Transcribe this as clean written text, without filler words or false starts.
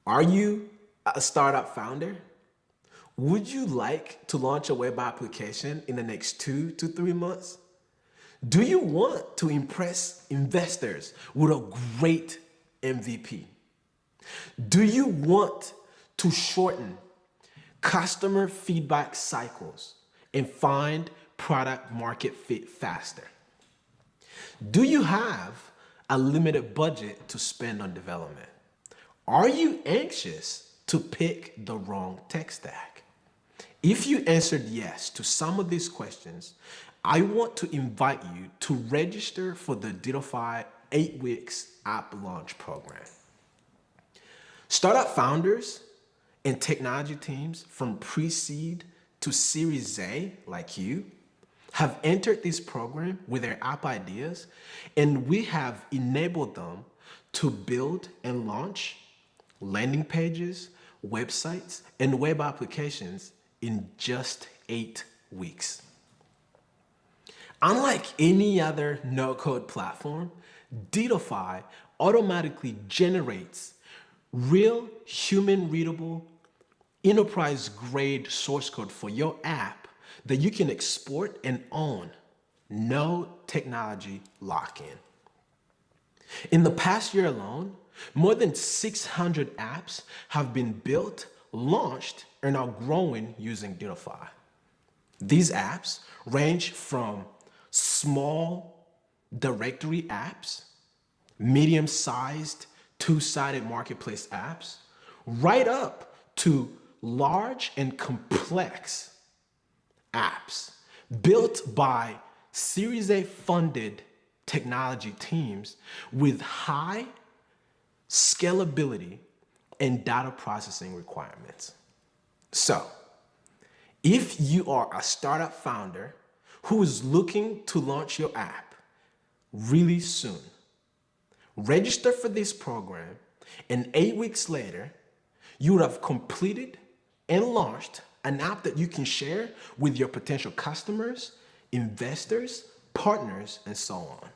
Are you a startup founder? Would you like to launch a web application in the next 2 to 3 months? Do you want to impress investors with a great MVP? Do you want to shorten customer feedback cycles and find product market fit faster? Do you have a limited budget to spend on development? Are you anxious to pick the wrong tech stack? If you answered yes to some of these questions, I want to invite you to register for the Diddlfy 8 Weeks App Launch Program. Startup founders and technology teams from pre-seed to Series A, like you, have entered this program with their app ideas, and we have enabled them to build and launch landing pages, websites, and web applications in just 8 weeks. Unlike any other no-code platform, Diddlfy automatically generates real human-readable, enterprise-grade source code for your app that you can export and own. No technology lock-in. In the past year alone, more than 600 apps have been built, launched, and are growing using Diddlfy. These apps range from small directory apps, medium-sized two-sided marketplace apps, right up to large and complex apps built by Series A funded technology teams with high scalability and data processing requirements. So, if you are a startup founder who is looking to launch your app really soon, register for this program, and 8 weeks later, you would have completed and launched an app that you can share with your potential customers, investors, partners, and so on.